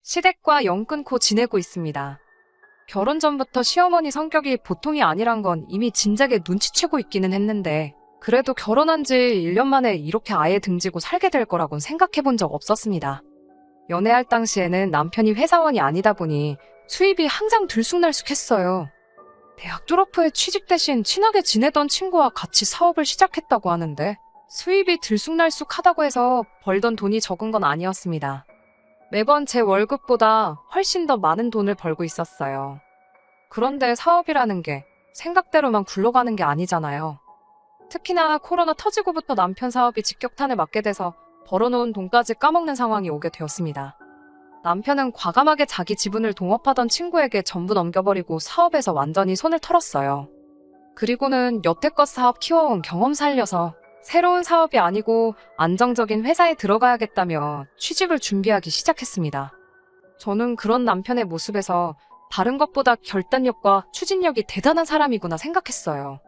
시댁과 연 끊고 지내고 있습니다. 결혼 전부터 시어머니 성격이 보통이 아니란 건 이미 진작에 눈치채고 있기는 했는데 그래도 결혼한 지 1년 만에 이렇게 아예 등지고 살게 될 거라곤 생각해 본 적 없었습니다. 연애할 당시에는 남편이 회사원이 아니다 보니 수입이 항상 들쑥날쑥했어요. 대학 졸업 후에 취직 대신 친하게 지내던 친구와 같이 사업을 시작했다고 하는데 수입이 들쑥날쑥하다고 해서 벌던 돈이 적은 건 아니었습니다. 매번 제 월급보다 훨씬 더 많은 돈을 벌고 있었어요. 그런데 사업이라는 게 생각대로만 굴러가는 게 아니잖아요. 특히나 코로나 터지고부터 남편 사업이 직격탄을 맞게 돼서 벌어놓은 돈까지 까먹는 상황이 오게 되었습니다. 남편은 과감하게 자기 지분을 동업하던 친구에게 전부 넘겨버리고 사업에서 완전히 손을 털었어요. 그리고는 여태껏 사업 키워온 경험 살려서 새로운 사업이 아니고 안정적인 회사에 들어가야겠다며 취직을 준비하기 시작했습니다. 저는 그런 남편의 모습에서 다른 것보다 결단력과 추진력이 대단한 사람이구나 생각했어요.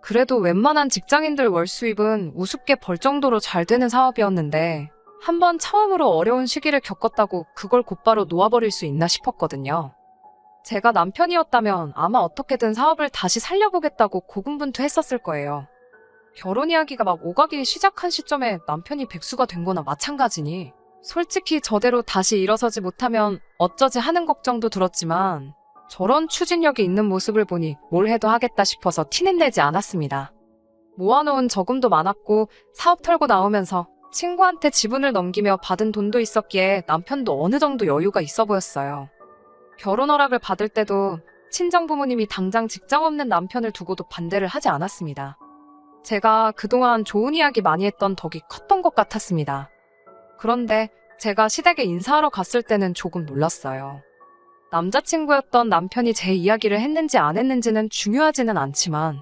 그래도 웬만한 직장인들 월 수입은 우습게 벌 정도로 잘 되는 사업이었는데 한번 처음으로 어려운 시기를 겪었다고 그걸 곧바로 놓아버릴 수 있나 싶었거든요. 제가 남편이었다면 아마 어떻게든 사업을 다시 살려보겠다고 고군분투했었을 거예요. 결혼 이야기가 막 오가기 시작한 시점에 남편이 백수가 된 거나 마찬가지니 솔직히 저대로 다시 일어서지 못하면 어쩌지 하는 걱정도 들었지만 저런 추진력이 있는 모습을 보니 뭘 해도 하겠다 싶어서 티는 내지 않았습니다. 모아놓은 저금도 많았고 사업 털고 나오면서 친구한테 지분을 넘기며 받은 돈도 있었기에 남편도 어느 정도 여유가 있어 보였어요. 결혼 허락을 받을 때도 친정 부모님이 당장 직장 없는 남편을 두고도 반대를 하지 않았습니다. 제가 그동안 좋은 이야기 많이 했던 덕이 컸던 것 같았습니다. 그런데 제가 시댁에 인사하러 갔을 때는 조금 놀랐어요. 남자친구였던 남편이 제 이야기를 했는지 안 했는지는 중요하지는 않지만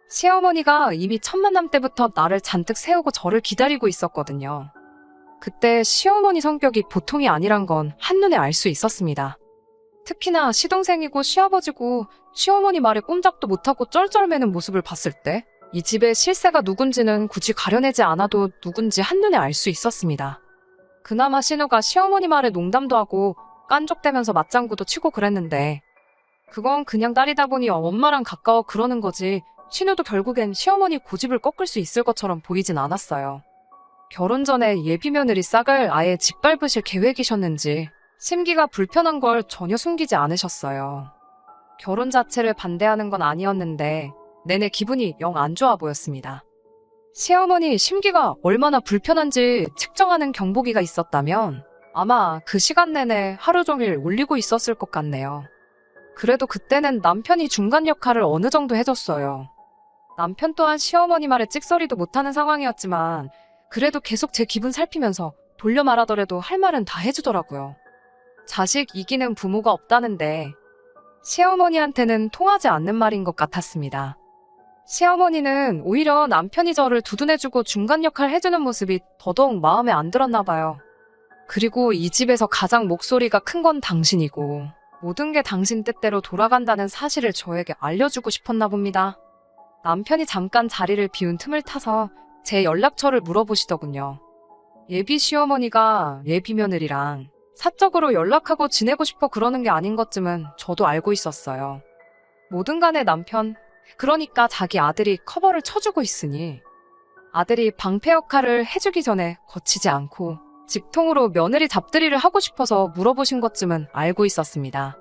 시어머니가 이미 첫 만남 때부터 나를 잔뜩 세우고 저를 기다리고 있었거든요. 그때 시어머니 성격이 보통이 아니란 건 한눈에 알 수 있었습니다. 특히나 시동생이고 시아버지고 시어머니 말에 꼼짝도 못하고 쩔쩔매는 모습을 봤을 때 이 집의 실세가 누군지는 굳이 가려내지 않아도 누군지 한눈에 알 수 있었습니다. 그나마 신우가 시어머니 말에 농담도 하고 깐족대면서 맞장구도 치고 그랬는데 그건 그냥 딸이다 보니 엄마랑 가까워 그러는 거지 신우도 결국엔 시어머니 고집을 꺾을 수 있을 것처럼 보이진 않았어요. 결혼 전에 예비며느리 싹을 아예 짓밟으실 계획이셨는지 심기가 불편한 걸 전혀 숨기지 않으셨어요. 결혼 자체를 반대하는 건 아니었는데 내내 기분이 영 안 좋아 보였습니다. 시어머니 심기가 얼마나 불편한지 측정하는 경보기가 있었다면 아마 그 시간 내내 하루 종일 울리고 있었을 것 같네요. 그래도 그때는 남편이 중간 역할을 어느 정도 해줬어요. 남편 또한 시어머니 말에 찍소리도 못하는 상황이었지만 그래도 계속 제 기분 살피면서 돌려 말하더라도 할 말은 다 해주더라고요. 자식 이기는 부모가 없다는데 시어머니한테는 통하지 않는 말인 것 같았습니다. 시어머니는 오히려 남편이 저를 두둔해주고 중간 역할 해주는 모습이 더더욱 마음에 안 들었나 봐요. 그리고 이 집에서 가장 목소리가 큰 건 당신이고 모든 게 당신 뜻대로 돌아간다는 사실을 저에게 알려주고 싶었나 봅니다. 남편이 잠깐 자리를 비운 틈을 타서 제 연락처를 물어보시더군요. 예비 시어머니가 예비 며느리랑 사적으로 연락하고 지내고 싶어 그러는 게 아닌 것쯤은 저도 알고 있었어요. 뭐든 간에 남편, 그러니까 자기 아들이 커버를 쳐주고 있으니 아들이 방패 역할을 해주기 전에 거치지 않고 직통으로 며느리 잡들이를 하고 싶어서 물어보신 것쯤은 알고 있었습니다.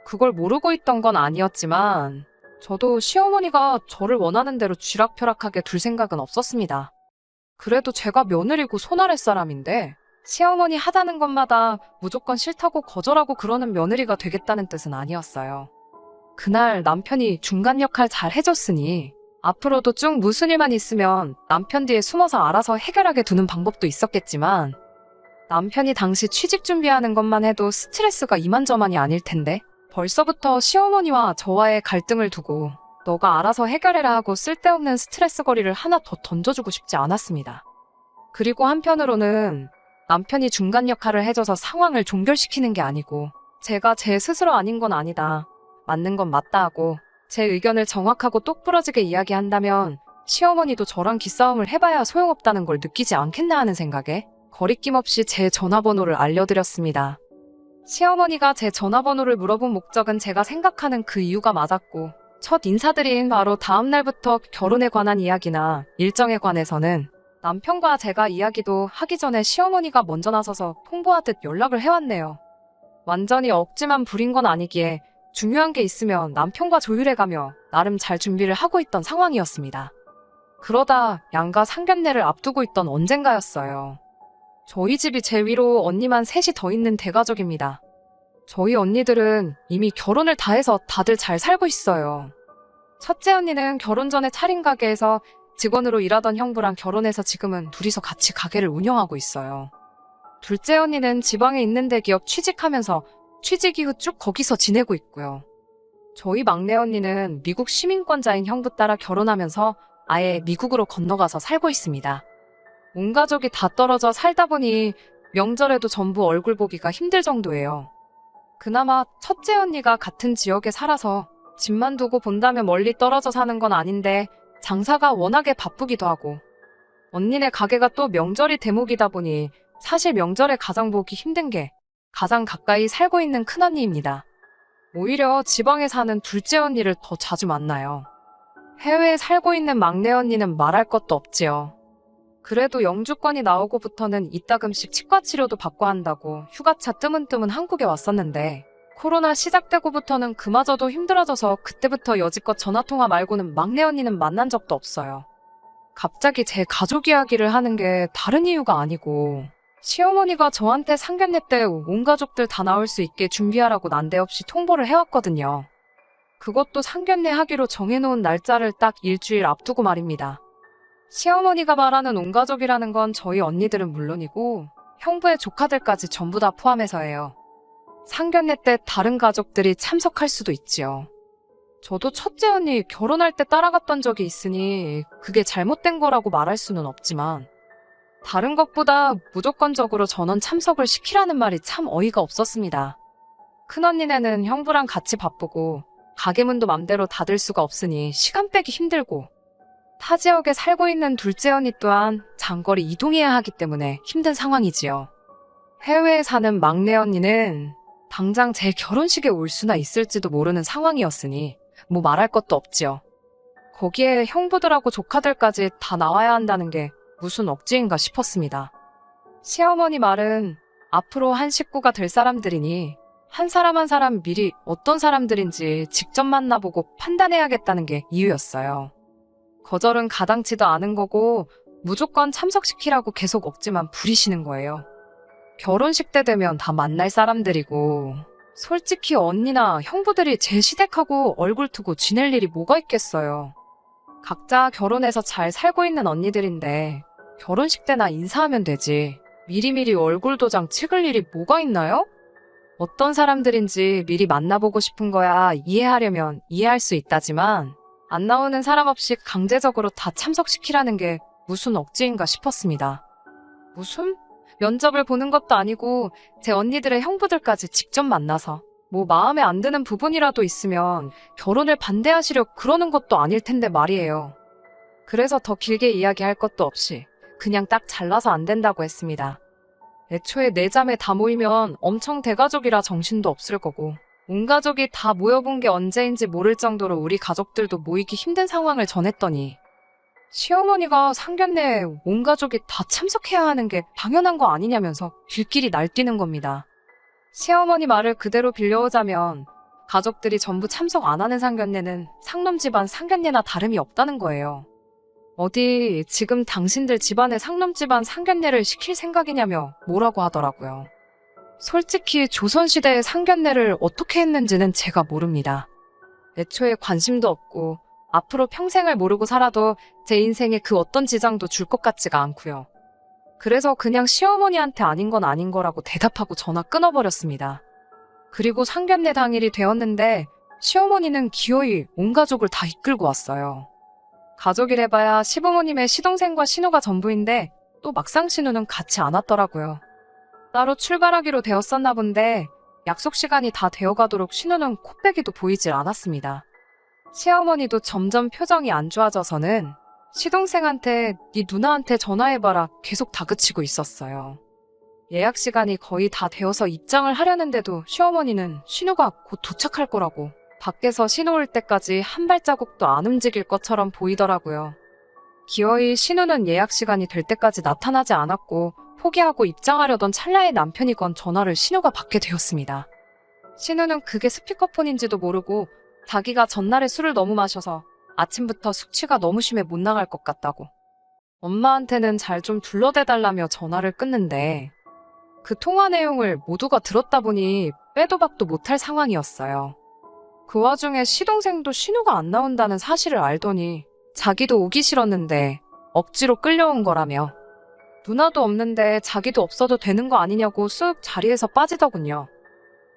그걸 모르고 있던 건 아니었지만 저도 시어머니가 저를 원하는 대로 쥐락펴락하게 둘 생각은 없었습니다. 그래도 제가 며느리고 손아랫 사람인데 시어머니 하자는 것마다 무조건 싫다고 거절하고 그러는 며느리가 되겠다는 뜻은 아니었어요. 그날 남편이 중간 역할 잘 해줬으니 앞으로도 쭉 무슨 일만 있으면 남편 뒤에 숨어서 알아서 해결하게 두는 방법도 있었겠지만 남편이 당시 취직 준비하는 것만 해도 스트레스가 이만저만이 아닐 텐데 벌써부터 시어머니와 저와의 갈등을 두고 너가 알아서 해결해라 하고 쓸데없는 스트레스 거리를 하나 더 던져주고 싶지 않았습니다. 그리고 한편으로는 남편이 중간 역할을 해줘서 상황을 종결시키는 게 아니고 제가 제 스스로 아닌 건 아니다. 맞는 건 맞다 하고 제 의견을 정확하고 똑부러지게 이야기한다면 시어머니도 저랑 기싸움을 해봐야 소용없다는 걸 느끼지 않겠나 하는 생각에 거리낌 없이 제 전화번호를 알려드렸습니다. 시어머니가 제 전화번호를 물어본 목적은 제가 생각하는 그 이유가 맞았고, 첫 인사드린 바로 다음 날부터 결혼에 관한 이야기나 일정에 관해서는 남편과 제가 이야기도 하기 전에 시어머니가 먼저 나서서 통보하듯 연락을 해왔네요. 완전히 억지만 부린 건 아니기에 중요한 게 있으면 남편과 조율해가며 나름 잘 준비를 하고 있던 상황이었습니다. 그러다 양가 상견례를 앞두고 있던 언젠가였어요. 저희 집이 제 위로 언니만 셋이 더 있는 대가족입니다. 저희 언니들은 이미 결혼을 다 해서 다들 잘 살고 있어요. 첫째 언니는 결혼 전에 차린 가게에서 직원으로 일하던 형부랑 결혼해서 지금은 둘이서 같이 가게를 운영하고 있어요. 둘째 언니는 지방에 있는 대기업 취직하면서 취직 이후 쭉 거기서 지내고 있고요. 저희 막내 언니는 미국 시민권자인 형부 따라 결혼하면서 아예 미국으로 건너가서 살고 있습니다. 온 가족이 다 떨어져 살다 보니 명절에도 전부 얼굴 보기가 힘들 정도예요. 그나마 첫째 언니가 같은 지역에 살아서 집만 두고 본다면 멀리 떨어져 사는 건 아닌데 장사가 워낙에 바쁘기도 하고, 언니네 가게가 또 명절이 대목이다 보니 사실 명절에 가장 보기 힘든 게 가장 가까이 살고 있는 큰언니입니다. 오히려 지방에 사는 둘째 언니를 더 자주 만나요. 해외에 살고 있는 막내 언니는 말할 것도 없지요. 그래도 영주권이 나오고부터는 이따금씩 치과 치료도 받고 한다고 휴가차 뜨문뜨문 한국에 왔었는데, 코로나 시작되고부터는 그마저도 힘들어져서 그때부터 여지껏 전화통화 말고는 막내 언니는 만난 적도 없어요. 갑자기 제 가족 이야기를 하는 게 다른 이유가 아니고, 시어머니가 저한테 상견례 때 온 가족들 다 나올 수 있게 준비하라고 난데없이 통보를 해왔거든요. 그것도 상견례 하기로 정해놓은 날짜를 딱 일주일 앞두고 말입니다. 시어머니가 말하는 온 가족이라는 건 저희 언니들은 물론이고 형부의 조카들까지 전부 다 포함해서예요. 상견례 때 다른 가족들이 참석할 수도 있지요. 저도 첫째 언니 결혼할 때 따라갔던 적이 있으니 그게 잘못된 거라고 말할 수는 없지만, 다른 것보다 무조건적으로 전원 참석을 시키라는 말이 참 어이가 없었습니다. 큰언니네는 형부랑 같이 바쁘고 가게문도 맘대로 닫을 수가 없으니 시간 빼기 힘들고, 타 지역에 살고 있는 둘째 언니 또한 장거리 이동해야 하기 때문에 힘든 상황이지요. 해외에 사는 막내 언니는 당장 제 결혼식에 올 수나 있을지도 모르는 상황이었으니 뭐 말할 것도 없지요. 거기에 형부들하고 조카들까지 다 나와야 한다는 게 무슨 억지인가 싶었습니다. 시어머니 말은 앞으로 한 식구가 될 사람들이니 한 사람 한 사람 미리 어떤 사람들인지 직접 만나보고 판단해야겠다는 게 이유였어요. 거절은 가당치도 않은 거고 무조건 참석시키라고 계속 억지만 부리시는 거예요. 결혼식 때 되면 다 만날 사람들이고, 솔직히 언니나 형부들이 제 시댁하고 얼굴 두고 지낼 일이 뭐가 있겠어요. 각자 결혼해서 잘 살고 있는 언니들인데 결혼식 때나 인사하면 되지 미리미리 얼굴 도장 찍을 일이 뭐가 있나요? 어떤 사람들인지 미리 만나보고 싶은 거야 이해하려면 이해할 수 있다지만, 안 나오는 사람 없이 강제적으로 다 참석시키라는 게 무슨 억지인가 싶었습니다. 무슨? 면접을 보는 것도 아니고 제 언니들의 형부들까지 직접 만나서 뭐 마음에 안 드는 부분이라도 있으면 결혼을 반대하시려 그러는 것도 아닐 텐데 말이에요. 그래서 더 길게 이야기할 것도 없이 그냥 딱 잘라서 안 된다고 했습니다. 애초에 네 자매 다 모이면 엄청 대가족이라 정신도 없을 거고, 온 가족이 다 모여본 게 언제인지 모를 정도로 우리 가족들도 모이기 힘든 상황을 전했더니 시어머니가 상견례에 온 가족이 다 참석해야 하는 게 당연한 거 아니냐면서 길길이 날뛰는 겁니다. 시어머니 말을 그대로 빌려오자면 가족들이 전부 참석 안 하는 상견례는 상놈 집안 상견례나 다름이 없다는 거예요. 어디 지금 당신들 집안에 상놈 집안 상견례를 시킬 생각이냐며 뭐라고 하더라고요. 솔직히 조선시대의 상견례를 어떻게 했는지는 제가 모릅니다. 애초에 관심도 없고 앞으로 평생을 모르고 살아도 제 인생에 그 어떤 지장도 줄 것 같지가 않고요. 그래서 그냥 시어머니한테 아닌 건 아닌 거라고 대답하고 전화 끊어버렸습니다. 그리고 상견례 당일이 되었는데 시어머니는 기어이 온 가족을 다 이끌고 왔어요. 가족이래봐야 시부모님의 시동생과 신우가 전부인데 또 막상 신우는 같이 안 왔더라고요. 따로 출발하기로 되었었나 본데 약속 시간이 다 되어가도록 신우는 코빼기도 보이질 않았습니다. 시어머니도 점점 표정이 안 좋아져서는 시동생한테 네 누나한테 전화해봐라 계속 다그치고 있었어요. 예약 시간이 거의 다 되어서 입장을 하려는데도 시어머니는 신우가 곧 도착할 거라고 밖에서 신우 올 때까지 한 발자국도 안 움직일 것처럼 보이더라고요. 기어이 신우는 예약 시간이 될 때까지 나타나지 않았고 포기하고 입장하려던 찰나에 남편이 건 전화를 신우가 받게 되었습니다. 신우는 그게 스피커폰인지도 모르고 자기가 전날에 술을 너무 마셔서 아침부터 숙취가 너무 심해 못 나갈 것 같다고 엄마한테는 잘 좀 둘러대달라며 전화를 끊는데 그 통화 내용을 모두가 들었다 보니 빼도 박도 못할 상황이었어요. 그 와중에 시동생도 신우가 안 나온다는 사실을 알더니 자기도 오기 싫었는데 억지로 끌려온 거라며 누나도 없는데 자기도 없어도 되는 거 아니냐고 쑥 자리에서 빠지더군요.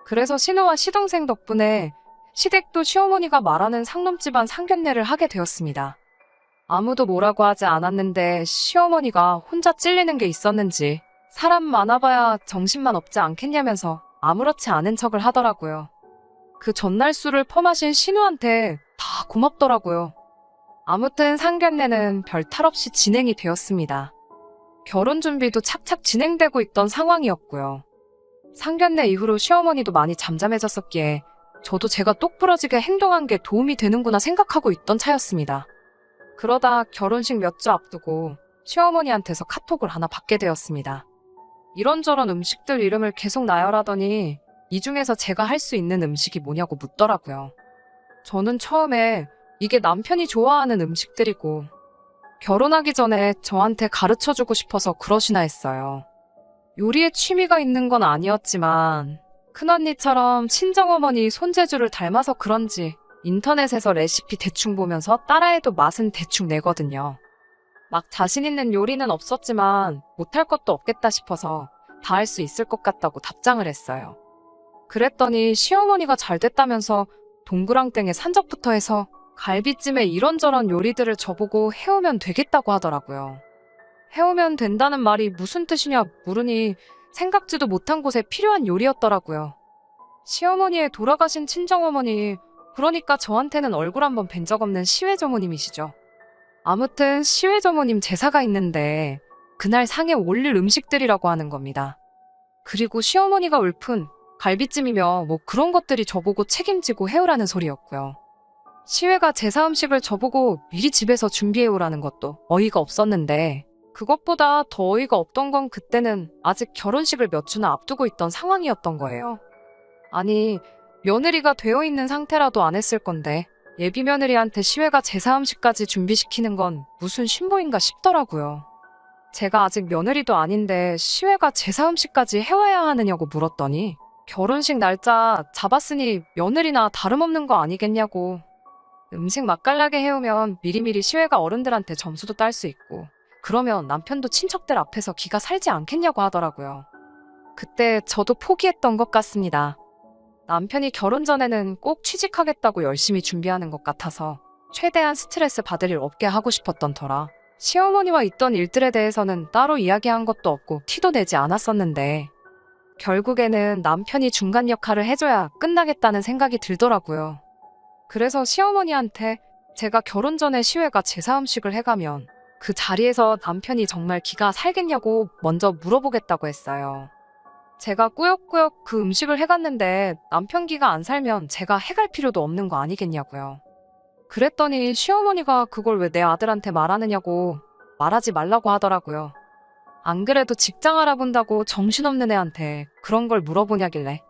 그래서 신우와 시동생 덕분에 시댁도 시어머니가 말하는 상놈 집안 상견례를 하게 되었습니다. 아무도 뭐라고 하지 않았는데 시어머니가 혼자 찔리는 게 있었는지 사람 많아봐야 정신만 없지 않겠냐면서 아무렇지 않은 척을 하더라고요. 그 전날 술을 퍼마신 신우한테 다 고맙더라고요. 아무튼 상견례는 별 탈 없이 진행이 되었습니다. 결혼 준비도 착착 진행되고 있던 상황이었고요. 상견례 이후로 시어머니도 많이 잠잠해졌었기에 저도 제가 똑부러지게 행동한 게 도움이 되는구나 생각하고 있던 차였습니다. 그러다 결혼식 몇 주 앞두고 시어머니한테서 카톡을 하나 받게 되었습니다. 이런저런 음식들 이름을 계속 나열하더니 이 중에서 제가 할 수 있는 음식이 뭐냐고 묻더라고요. 저는 처음에 이게 남편이 좋아하는 음식들이고 결혼하기 전에 저한테 가르쳐주고 싶어서 그러시나 했어요. 요리에 취미가 있는 건 아니었지만 큰언니처럼 친정어머니 손재주를 닮아서 그런지 인터넷에서 레시피 대충 보면서 따라해도 맛은 대충 내거든요. 막 자신 있는 요리는 없었지만 못할 것도 없겠다 싶어서 다 할 수 있을 것 같다고 답장을 했어요. 그랬더니 시어머니가 잘 됐다면서 동그랑땡에 산적부터 해서 갈비찜에 이런저런 요리들을 저보고 해오면 되겠다고 하더라고요. 해오면 된다는 말이 무슨 뜻이냐 물으니 생각지도 못한 곳에 필요한 요리였더라고요. 시어머니의 돌아가신 친정어머니, 그러니까 저한테는 얼굴 한번 뵌 적 없는 시외저모님이시죠. 아무튼 시외저모님 제사가 있는데 그날 상에 올릴 음식들이라고 하는 겁니다. 그리고 시어머니가 울픈 갈비찜이며 뭐 그런 것들이 저보고 책임지고 해오라는 소리였고요. 시외가 제사 음식을 저보고 미리 집에서 준비해오라는 것도 어이가 없었는데 그것보다 더 어이가 없던 건 그때는 아직 결혼식을 몇 주나 앞두고 있던 상황이었던 거예요. 아니, 며느리가 되어 있는 상태라도 안 했을 건데 예비 며느리한테 시외가 제사 음식까지 준비시키는 건 무슨 신보인가 싶더라고요. 제가 아직 며느리도 아닌데 시외가 제사 음식까지 해와야 하느냐고 물었더니 결혼식 날짜 잡았으니 며느리나 다름없는 거 아니겠냐고. 음식 맛깔나게 해오면 미리미리 시외가 어른들한테 점수도 딸 수 있고 그러면 남편도 친척들 앞에서 기가 살지 않겠냐고 하더라고요. 그때 저도 포기했던 것 같습니다. 남편이 결혼 전에는 꼭 취직하겠다고 열심히 준비하는 것 같아서 최대한 스트레스 받을 일 없게 하고 싶었던 터라 시어머니와 있던 일들에 대해서는 따로 이야기한 것도 없고 티도 내지 않았었는데 결국에는 남편이 중간 역할을 해줘야 끝나겠다는 생각이 들더라고요. 그래서 시어머니한테 제가 결혼 전에 시외가 제사 음식을 해가면 그 자리에서 남편이 정말 기가 살겠냐고 먼저 물어보겠다고 했어요. 제가 꾸역꾸역 그 음식을 해갔는데 남편 기가 안 살면 제가 해갈 필요도 없는 거 아니겠냐고요. 그랬더니 시어머니가 그걸 왜 내 아들한테 말하느냐고 말하지 말라고 하더라고요. 안 그래도 직장 알아본다고 정신없는 애한테 그런 걸 물어보냐길래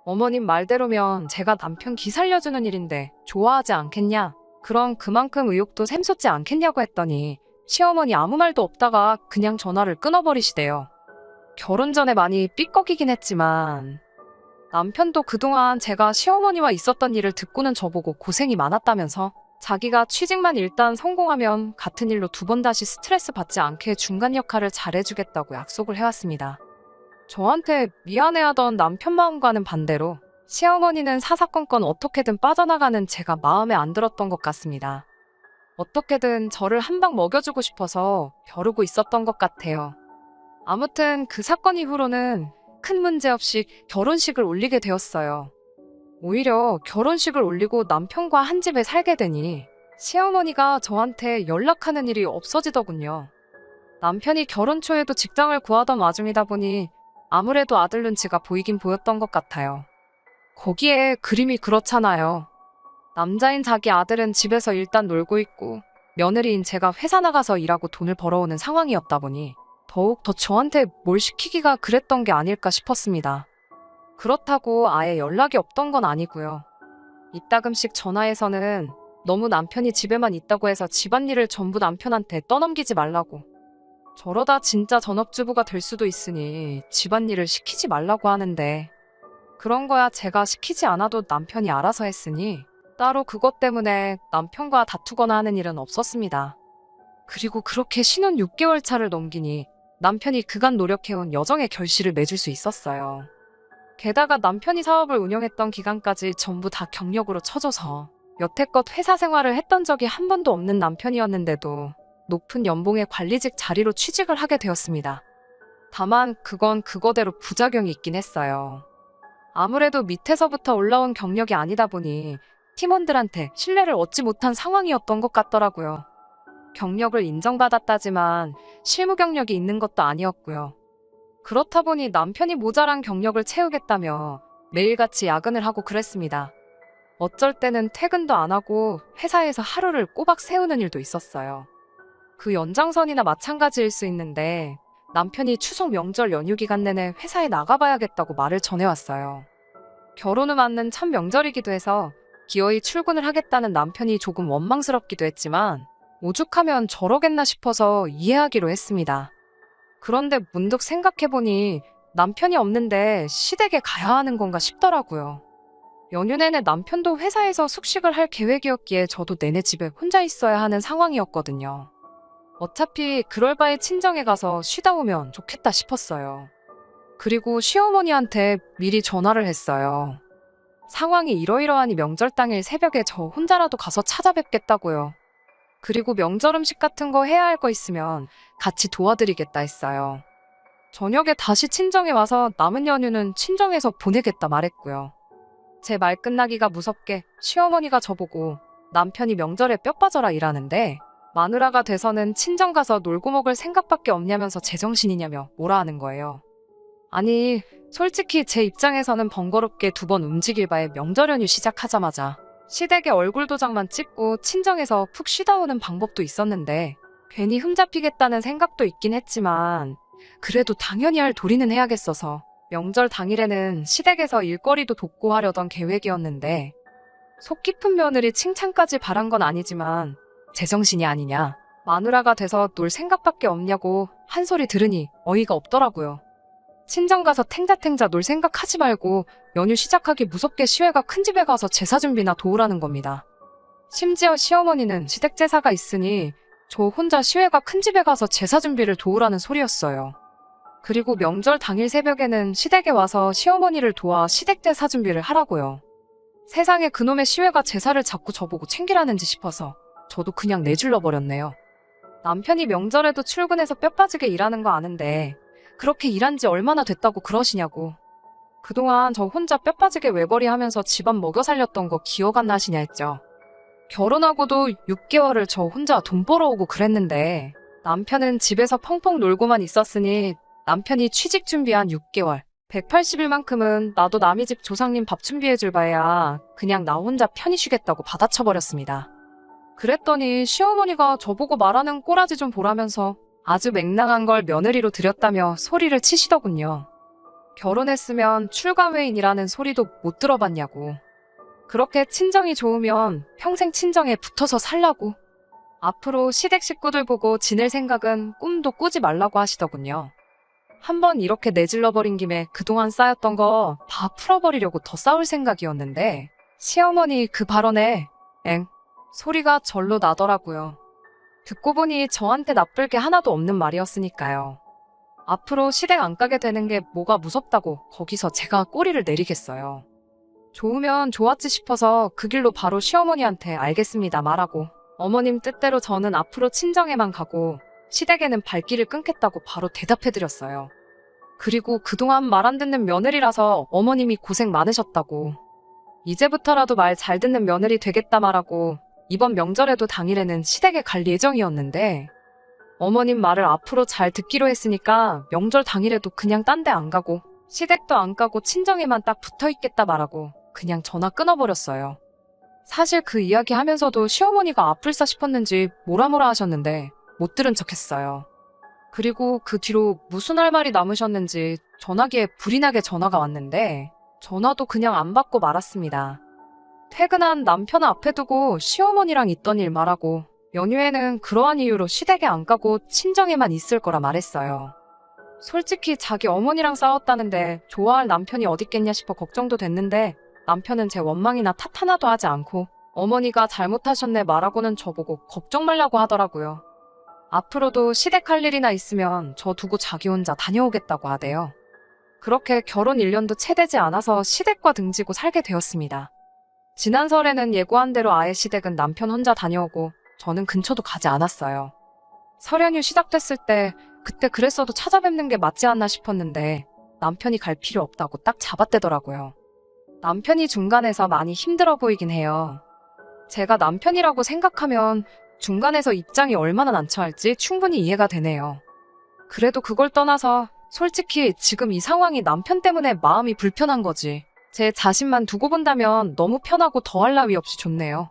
어머님 말대로면 제가 남편 기 살려주는 일인데 좋아하지 않겠냐? 그럼 그만큼 의욕도 샘솟지 않겠냐고 했더니 시어머니 아무 말도 없다가 그냥 전화를 끊어버리시대요. 결혼 전에 많이 삐걱이긴 했지만 남편도 그동안 제가 시어머니와 있었던 일을 듣고는 저보고 고생이 많았다면서 자기가 취직만 일단 성공하면 같은 일로 두 번 다시 스트레스 받지 않게 중간 역할을 잘해주겠다고 약속을 해왔습니다. 저한테 미안해하던 남편 마음과는 반대로 시어머니는 사사건건 어떻게든 빠져나가는 제가 마음에 안 들었던 것 같습니다. 어떻게든 저를 한 방 먹여주고 싶어서 벼르고 있었던 것 같아요. 아무튼 그 사건 이후로는 큰 문제 없이 결혼식을 올리게 되었어요. 오히려 결혼식을 올리고 남편과 한 집에 살게 되니 시어머니가 저한테 연락하는 일이 없어지더군요. 남편이 결혼 초에도 직장을 구하던 와중이다 보니 아무래도 아들 눈치가 보이긴 보였던 것 같아요. 거기에 그림이 그렇잖아요. 남자인 자기 아들은 집에서 일단 놀고 있고 며느리인 제가 회사 나가서 일하고 돈을 벌어오는 상황이었다 보니 더욱 더 저한테 뭘 시키기가 그랬던 게 아닐까 싶었습니다. 그렇다고 아예 연락이 없던 건 아니고요. 이따금씩 전화해서는 너무 남편이 집에만 있다고 해서 집안일을 전부 남편한테 떠넘기지 말라고. 저러다 진짜 전업주부가 될 수도 있으니 집안일을 시키지 말라고 하는데 그런 거야 제가 시키지 않아도 남편이 알아서 했으니 따로 그것 때문에 남편과 다투거나 하는 일은 없었습니다. 그리고 그렇게 신혼 6개월 차를 넘기니 남편이 그간 노력해온 여정의 결실을 맺을 수 있었어요. 게다가 남편이 사업을 운영했던 기간까지 전부 다 경력으로 쳐줘서 여태껏 회사 생활을 했던 적이 한 번도 없는 남편이었는데도 높은 연봉의 관리직 자리로 취직을 하게 되었습니다. 다만 그건 그거대로 부작용이 있긴 했어요. 아무래도 밑에서부터 올라온 경력이 아니다 보니 팀원들한테 신뢰를 얻지 못한 상황이었던 것 같더라고요. 경력을 인정받았다지만 실무 경력이 있는 것도 아니었고요. 그렇다 보니 남편이 모자란 경력을 채우겠다며 매일같이 야근을 하고 그랬습니다. 어쩔 때는 퇴근도 안 하고 회사에서 하루를 꼬박 세우는 일도 있었어요. 그 연장선이나 마찬가지일 수 있는데 남편이 추석 명절 연휴 기간 내내 회사에 나가봐야겠다고 말을 전해왔어요. 결혼 후 맞는 첫 명절이기도 해서 기어이 출근을 하겠다는 남편이 조금 원망스럽기도 했지만 오죽하면 저러겠나 싶어서 이해하기로 했습니다. 그런데 문득 생각해보니 남편이 없는데 시댁에 가야 하는 건가 싶더라고요. 연휴 내내 남편도 회사에서 숙식을 할 계획이었기에 저도 내내 집에 혼자 있어야 하는 상황이었거든요. 어차피 그럴 바에 친정에 가서 쉬다 오면 좋겠다 싶었어요. 그리고 시어머니한테 미리 전화를 했어요. 상황이 이러이러하니 명절 당일 새벽에 저 혼자라도 가서 찾아뵙겠다고요. 그리고 명절 음식 같은 거 해야 할 거 있으면 같이 도와드리겠다 했어요. 저녁에 다시 친정에 와서 남은 연휴는 친정에서 보내겠다 말했고요. 제 말 끝나기가 무섭게 시어머니가 저보고 남편이 명절에 뼈 빠져라 일하는데 마누라가 돼서는 친정 가서 놀고 먹을 생각밖에 없냐면서 제정신이냐며 뭐라 하는 거예요. 아니, 솔직히 제 입장에서는 번거롭게 2번 움직일 바에 명절 연휴 시작하자마자 시댁에 얼굴 도장만 찍고 친정에서 푹 쉬다 오는 방법도 있었는데 괜히 흠잡히겠다는 생각도 있긴 했지만 그래도 당연히 할 도리는 해야겠어서 명절 당일에는 시댁에서 일거리도 돕고 하려던 계획이었는데 속 깊은 며느리 칭찬까지 바란 건 아니지만 제정신이 아니냐, 마누라가 돼서 놀 생각밖에 없냐고 한 소리 들으니 어이가 없더라고요. 친정 가서 탱자탱자 놀 생각하지 말고 연휴 시작하기 무섭게 시외가 큰 집에 가서 제사 준비나 도우라는 겁니다. 심지어 시어머니는 시댁 제사가 있으니 저 혼자 시외가 큰 집에 가서 제사 준비를 도우라는 소리였어요. 그리고 명절 당일 새벽에는 시댁에 와서 시어머니를 도와 시댁 제사 준비를 하라고요. 세상에 그놈의 시외가 제사를 자꾸 저보고 챙기라는지 싶어서 저도 그냥 내질러 버렸네요. 남편이 명절에도 출근해서 뼈 빠지게 일하는 거 아는데 그렇게 일한 지 얼마나 됐다고 그러시냐고. 그동안 저 혼자 뼈 빠지게 외벌이 하면서 집안 먹여 살렸던 거 기억 안 나시냐 했죠. 결혼하고도 6개월을 저 혼자 돈 벌어오고 그랬는데 남편은 집에서 펑펑 놀고만 있었으니 남편이 취직 준비한 6개월, 180일만큼은 나도 남의 집 조상님 밥 준비해줄 바에야 그냥 나 혼자 편히 쉬겠다고 받아쳐버렸습니다. 그랬더니 시어머니가 저보고 말하는 꼬라지 좀 보라면서 아주 맹랑한 걸 며느리로 들였다며 소리를 치시더군요. 결혼했으면 출가회인이라는 소리도 못 들어봤냐고. 그렇게 친정이 좋으면 평생 친정에 붙어서 살라고. 앞으로 시댁 식구들 보고 지낼 생각은 꿈도 꾸지 말라고 하시더군요. 한번 이렇게 내질러버린 김에 그동안 쌓였던 거 다 풀어버리려고 더 싸울 생각이었는데 시어머니 그 발언에 엥 소리가 절로 나더라고요. 듣고 보니 저한테 나쁠 게 하나도 없는 말이었으니까요. 앞으로 시댁 안 가게 되는 게 뭐가 무섭다고 거기서 제가 꼬리를 내리겠어요. 좋으면 좋았지 싶어서 그 길로 바로 시어머니한테 알겠습니다 말하고 어머님 뜻대로 저는 앞으로 친정에만 가고 시댁에는 발길을 끊겠다고 바로 대답해드렸어요. 그리고 그동안 말 안 듣는 며느리라서 어머님이 고생 많으셨다고 이제부터라도 말 잘 듣는 며느리 되겠다 말하고 이번 명절에도 당일에는 시댁에 갈 예정이었는데 어머님 말을 앞으로 잘 듣기로 했으니까 명절 당일에도 그냥 딴 데 안 가고 시댁도 안 가고 친정에만 딱 붙어 있겠다 말하고 그냥 전화 끊어버렸어요. 사실 그 이야기 하면서도 시어머니가 아플싸 싶었는지 뭐라 하셨는데 못 들은 척 했어요. 그리고 그 뒤로 무슨 할 말이 남으셨는지 전화기에 불이 나게 전화가 왔는데 전화도 그냥 안 받고 말았습니다. 퇴근한 남편 앞에 두고 시어머니랑 있던 일 말하고 연휴에는 그러한 이유로 시댁에 안 가고 친정에만 있을 거라 말했어요. 솔직히 자기 어머니랑 싸웠다는데 좋아할 남편이 어딨겠냐 싶어 걱정도 됐는데 남편은 제 원망이나 탓 하나도 하지 않고 어머니가 잘못하셨네 말하고는 저보고 걱정 말라고 하더라고요. 앞으로도 시댁 할 일이나 있으면 저 두고 자기 혼자 다녀오겠다고 하대요. 그렇게 결혼 1년도 채 되지 않아서 시댁과 등지고 살게 되었습니다. 지난 설에는 예고한 대로 아예 시댁은 남편 혼자 다녀오고 저는 근처도 가지 않았어요. 설 연휴 시작됐을 때 그때 그랬어도 찾아뵙는 게 맞지 않나 싶었는데 남편이 갈 필요 없다고 딱 잡아떼더라고요. 남편이 중간에서 많이 힘들어 보이긴 해요. 제가 남편이라고 생각하면 중간에서 입장이 얼마나 난처할지 충분히 이해가 되네요. 그래도 그걸 떠나서 솔직히 지금 이 상황이 남편 때문에 마음이 불편한 거지. 제 자신만 두고 본다면 너무 편하고 더할 나위 없이 좋네요.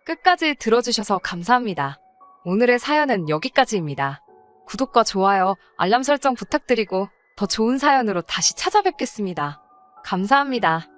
끝까지 들어주셔서 감사합니다. 오늘의 사연은 여기까지입니다. 구독과 좋아요, 알람 설정 부탁드리고 더 좋은 사연으로 다시 찾아뵙겠습니다. 감사합니다.